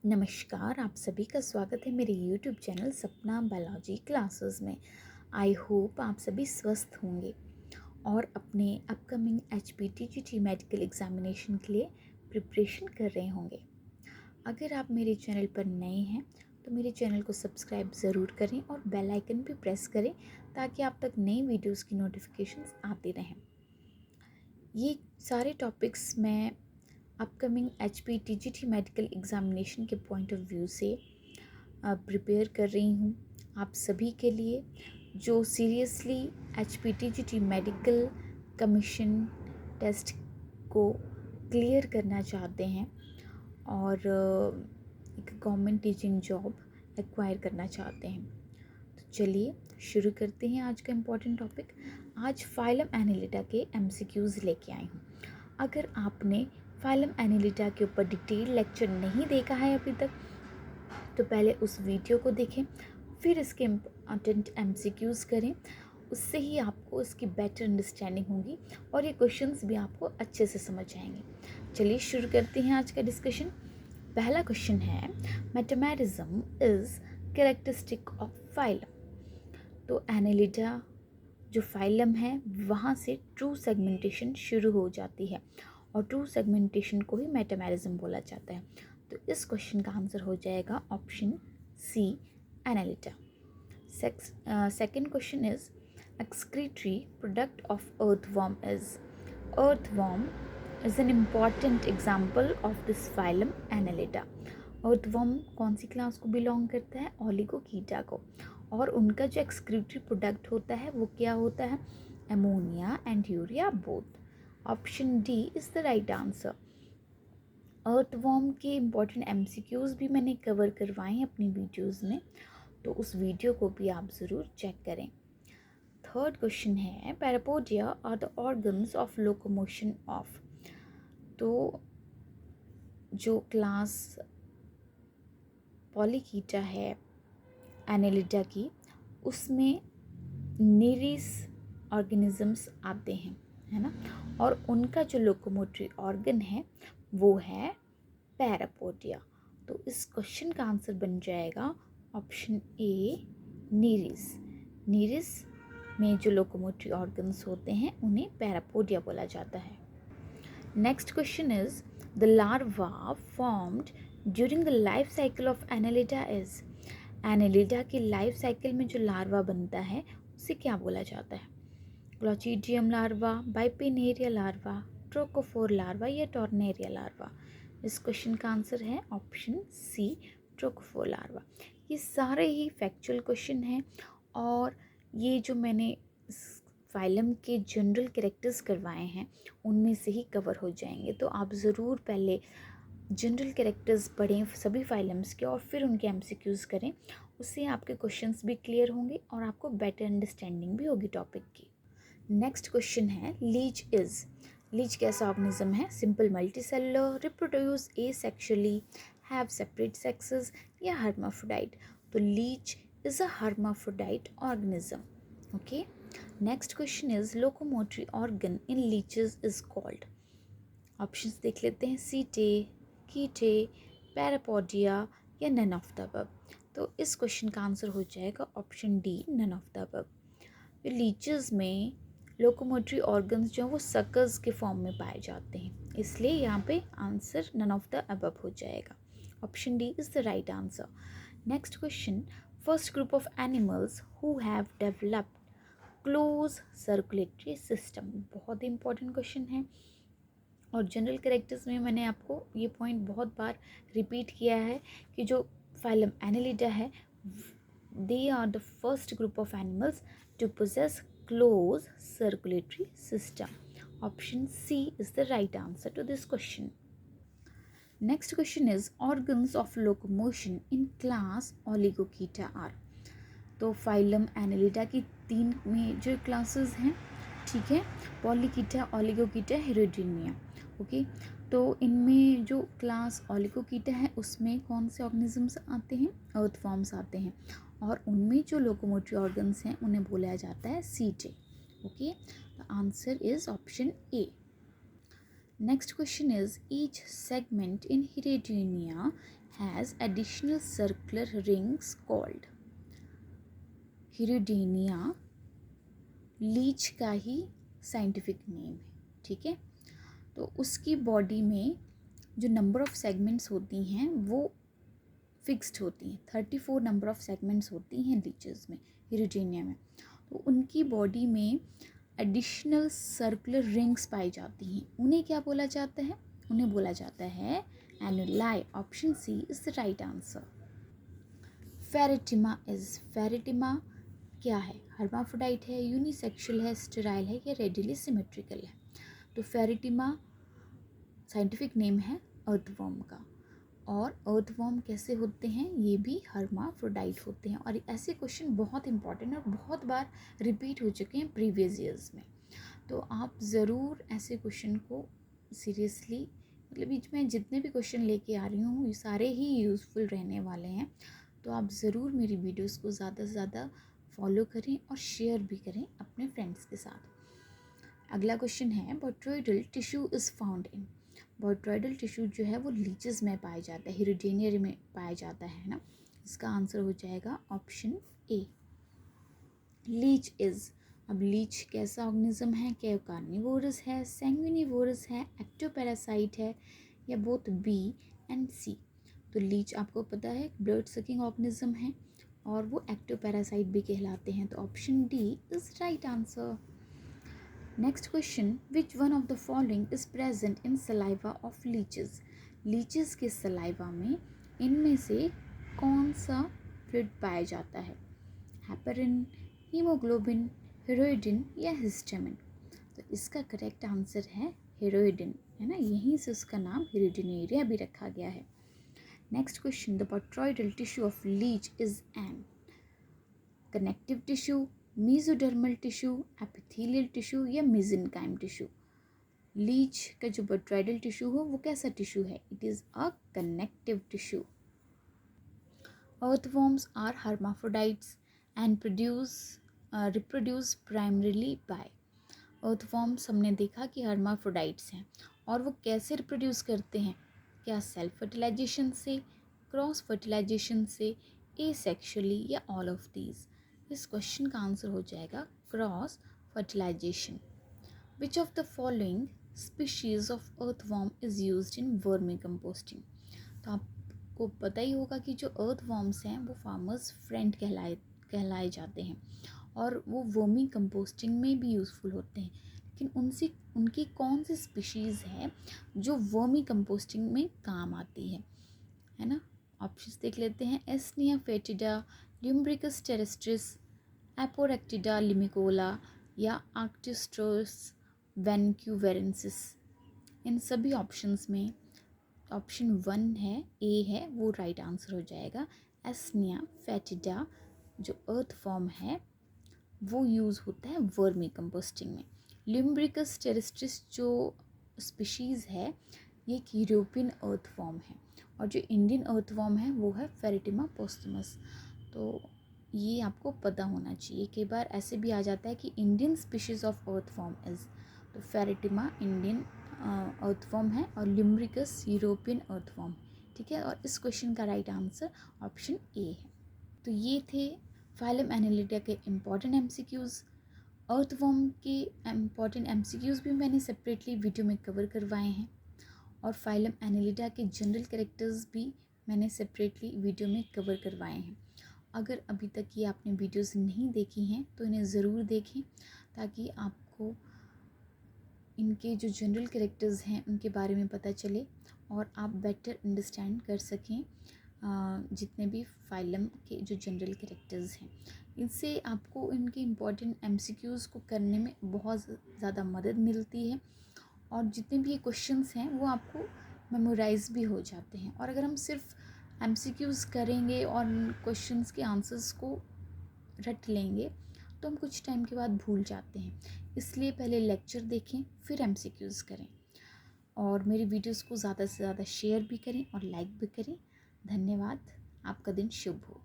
नमस्कार, आप सभी का स्वागत है मेरे YouTube चैनल सपना बायोलॉजी क्लासेस में। आई होप आप सभी स्वस्थ होंगे और अपने अपकमिंग HPTGT मेडिकल एग्जामिनेशन के लिए प्रिपरेशन कर रहे होंगे। अगर आप मेरे चैनल पर नए हैं तो मेरे चैनल को सब्सक्राइब ज़रूर करें और बेल आइकन भी प्रेस करें ताकि आप तक नई वीडियोज़ की नोटिफिकेशंस आती रहें। ये सारे टॉपिक्स मैं अपकमिंग HPTGT मेडिकल एग्जामिनेशन के पॉइंट ऑफ व्यू से प्रिपेयर कर रही हूँ आप सभी के लिए जो seriously HPTGT medical commission test को क्लियर करना चाहते हैं और एक गवर्नमेंट टीचिंग जॉब एक्वायर करना चाहते हैं। तो चलिए शुरू करते हैं आज का इम्पोर्टेंट टॉपिक। आज फाइलम एनालिटा के MCQs लेके आई हूँ। अगर आपने फाइलम एनालिटा के ऊपर डिटेल लेक्चर नहीं देखा है अभी तक तो पहले उस वीडियो को देखें, फिर इसके इम्पोर्टेंट MCQs करें। उससे ही आपको इसकी बेटर अंडरस्टैंडिंग होगी और ये क्वेश्चंस भी आपको अच्छे से समझ आएंगे। चलिए शुरू करते हैं आज का डिस्कशन। पहला क्वेश्चन है, metamerism is characteristic of phylum. तो एनालिटा जो फाइलम है वहाँ से ट्रू सेगमेंटेशन शुरू हो जाती है और ट्रू सेगमेंटेशन को ही मेटामेरिज्म बोला जाता है। तो इस क्वेश्चन का आंसर हो जाएगा option C, Annelida. Second question is, excretory product of earthworm is. Earthworm is an important example of this phylum Annelida. Earthworm कौन सी क्लास को बिलोंग करता है? ओलिगोकीटा को। और उनका जो एक्सक्रीटरी प्रोडक्ट होता है वो क्या होता है? Ammonia and urea both. Option D is the right answer. Earthworm के इम्पॉर्टेंट MCQs भी मैंने कवर करवाए हैं अपनी वीडियोस में, तो उस वीडियो को भी आप ज़रूर चेक करें। थर्ड क्वेश्चन है, parapodia are the organs of locomotion of. तो जो क्लास पॉलीकीटा है एनालिटा की, उसमें नेरिस ऑर्गेनिजम्स आते हैं, है ना, और उनका जो लोकोमोटरी ऑर्गन है वो है पैरापोडिया। तो इस क्वेश्चन का आंसर बन जाएगा ऑप्शन ए, नेरिस। नेरिस में जो लोकोमोटरी ऑर्गन्स होते हैं उन्हें पैरापोडिया बोला जाता है। Next question is, the larva formed during the life cycle of Annelida is. Annelida की लाइफ साइकिल में जो लार्वा बनता है उसे क्या बोला जाता है? Glochidium larva, bipinnaria larva, trochophore larva या टॉर्नेरिया लार्वा। इस क्वेश्चन का आंसर है ऑप्शन सी, ट्रोकोफोर लार्वा। ये सारे ही फैक्चुअल क्वेश्चन हैं और ये जो मैंने फाइलम के जनरल कैरेक्टर्स करवाए हैं उनमें से ही कवर हो जाएंगे। तो आप ज़रूर पहले जनरल कैरेक्टर्स पढ़ें सभी फाइलम्स के और फिर उनके MCQs करें। उससे आपके क्वेश्चंस भी क्लियर होंगे और आपको बेटर अंडरस्टैंडिंग भी होगी टॉपिक की। नेक्स्ट क्वेश्चन है, लीच इज। लीच कैसा ऑर्गेनिज्म है? Simple multicellular, reproduce asexually, have separate sexes या हर्माफ्रोडाइट। तो leech is a hermaphrodite organism. Okay. Next question is, locomotory organ in leeches is called. Options देख लेते हैं, setae, chaetae, parapodia या none of the above. तो इस question का answer हो जाएगा option D, none of the above. Leeches में लोकोमोटरी ऑर्गन्स जो हैं वो सकर्स के फॉर्म में पाए जाते हैं, इसलिए यहाँ पे answer none of the above हो जाएगा। Option D is the right answer. Next question, first group of animals who have developed close circulatory system. बहुत ही इंपॉर्टेंट क्वेश्चन है और जनरल कैरेक्टर्स में मैंने आपको ये पॉइंट बहुत बार रिपीट किया है कि जो फाइलम एनालिटा है they are the first group of animals to possess closed circulatory system. Option C is the right answer to this question. Next question is, organs of locomotion in class Oligochaeta are. तो phylum एनालिटा की 3 major classes हैं, ठीक है, Polychaeta, ओलिगोकीटा, हेटेरोडीनिया। Okay, तो इनमें जो class ओलिगोकीटा है उसमें कौन से ऑर्गेनिजम्स आते हैं? अर्थवर्म्स आते हैं और उनमें जो लोकोमोटरी ऑर्गन्स हैं उन्हें बोला जाता है सीटे। Okay, the answer is option A. Next question is, each segment in Hydrogenia has additional circular rings called. Hydrogenia leech का ही साइंटिफिक नेम है, ठीक है। तो उसकी बॉडी में जो नंबर ऑफ सेगमेंट्स होती हैं वो फिक्स्ड होती हैं। 34 नंबर ऑफ सेगमेंट्स होती हैं लीचेस में, हिरोजीनिया में। तो उनकी बॉडी में एडिशनल सर्कुलर रिंग्स पाई जाती हैं। उन्हें क्या बोला जाता है? उन्हें बोला जाता है annuli. Option C is the right answer. Pheretima क्या है? हर्माफ्रोडाइट है, यूनिसेक्सुअल है, स्टेराइल है या रेडियली सिमेट्रिकल है? तो फेरेटिमा साइंटिफिक नेम है अर्थवर्म का। और अर्थवर्म कैसे होते हैं? ये भी हर्माफ्रोडाइट होते हैं। और ऐसे क्वेश्चन बहुत इंपॉर्टेंट और बहुत बार रिपीट हो चुके हैं प्रीवियस ईयर्स में। तो आप ज़रूर ऐसे क्वेश्चन को सीरियसली, मतलब बीच में जितने भी क्वेश्चन लेके आ रही हूँ ये सारे ही यूज़फुल रहने वाले हैं। तो आप ज़रूर मेरी वीडियोस को ज़्यादा से ज़्यादा फॉलो करें और शेयर भी करें अपने फ्रेंड्स के साथ। अगला क्वेश्चन है, botryoidal tissue is found in. Botryoidal tissue जो है वो लीचेस में पाया जाता है, हिरोजीनिया में पाया जाता है ना। इसका आंसर हो जाएगा ऑप्शन ए, लीच इज़। अब लीच कैसा ऑर्गेनिज्म है? क्या कार्निवोरस है, सैंग्विनिवोरस है, एक्टोपैरासाइट है या बोथ बी एंड सी? तो लीच आपको पता है ब्लड सकिंग ऑर्गेनिज्म है और वो एक्टोपैरासाइट भी कहलाते हैं। तो option D is right answer. Next question, which one of the following is present in saliva of leches? Leches के सलाइवा में इनमें से कौन सा फ्लूइड पाया जाता है? हेपेरिन, हीमोग्लोबिन, हेरोइडिन या हिस्टामिन? तो इसका करेक्ट आंसर है हेरोइडिन, है ना। यहीं से उसका नाम हेरोडिनेरिया भी रखा गया है। Next question, the botryoidal tissue of leech is an connective tissue, mesodermal tissue, epithelial tissue या मेसेनकाइम टिश्यू? लीच का जो बोट्रॉइडल टिश्यू हो वो कैसा टिश्यू है? It is a connective tissue. Earthworms are hermaphrodites and reproduce primarily by. Earthworms हमने देखा कि hermaphrodites हैं और वो कैसे रिप्रोड्यूस करते हैं? क्या सेल्फ फर्टिलाइजेशन से, क्रॉस फर्टिलाइजेशन से, एसेक्सुअली या ऑल ऑफ दीज? इस क्वेश्चन का आंसर हो जाएगा cross fertilization. Which of the following species of earthworm is used in vermi composting? तो आपको पता ही होगा कि जो अर्थवर्म्स हैं वो फार्मर्स फ्रेंड कहलाए जाते हैं और वो वर्मी कंपोस्टिंग में भी यूज़फुल होते हैं। लेकिन उनकी कौन सी स्पीशीज़ है जो वर्मी कंपोस्टिंग में काम आती है ना। ऑप्शंस देख लेते हैं, एस्निया फेटिडा, ल्यूम्ब्रिकस टेरेस्ट्रिस, एपोरेक्टिडा लिमिकोला या आर्क्टिस्ट्रोस वैनक्यूवेरेंसिस। इन सभी ऑप्शंस में ऑप्शन 1 है, ए है, वो राइट आंसर हो जाएगा। एस्निया फेटिडा जो अर्थ फॉर्म है वो यूज़ होता है वर्मी कंपोस्टिंग में। ल्यूम्ब्रिकस टेरेस्ट्रिस जो स्पीशीज़ है ये एक यूरोपियन अर्थ फॉर्म है और जो इंडियन अर्थ फॉर्म है वो है फेरेटिमा पोस्टमस। तो ये आपको पता होना चाहिए। कई बार ऐसे भी आ जाता है कि Indian species of earth form is, तो फेरेटिमा इंडियन अर्थवर्म है और ल्यूम्ब्रिकस यूरोपियन अर्थवर्म, ठीक है। और इस क्वेश्चन का राइट आंसर ऑप्शन ए है। तो ये थे फाइलम एनालिटा के इम्पॉर्टेंट एमसीक्यूज़। अर्थवर्म के इम्पॉर्टेंट एमसीक्यूज़ भी मैंने सेपरेटली वीडियो में कवर करवाए हैं और फाइलम एनालिटा के जनरल कैरेक्टर्स भी मैंने सेपरेटली वीडियो में कवर करवाए हैं। अगर अभी तक ये आपने वीडियोज़ नहीं देखी हैं तो इन्हें ज़रूर देखें ताकि आपको इनके जो जनरल कैरेक्टर्स हैं उनके बारे में पता चले और आप बेटर अंडरस्टैंड कर सकें जितने भी फाइलम के जो जनरल कैरेक्टर्स हैं। इससे आपको इनके इम्पॉर्टेंट एमसीक्यूज़ को करने में बहुत ज़्यादा मदद मिलती है और जितने भी ये क्वेश्चंस हैं वो आपको मेमोराइज भी हो जाते हैं। और अगर हम सिर्फ एमसीक्यूज़ करेंगे और क्वेश्चंस के आंसर्स को रट लेंगे तो हम कुछ टाइम के बाद भूल जाते हैं। इसलिए पहले लेक्चर देखें फिर एमसीक्यूज़ करें और मेरी वीडियोस को ज़्यादा से ज़्यादा शेयर भी करें और लाइक भी करें। धन्यवाद। आपका दिन शुभ हो।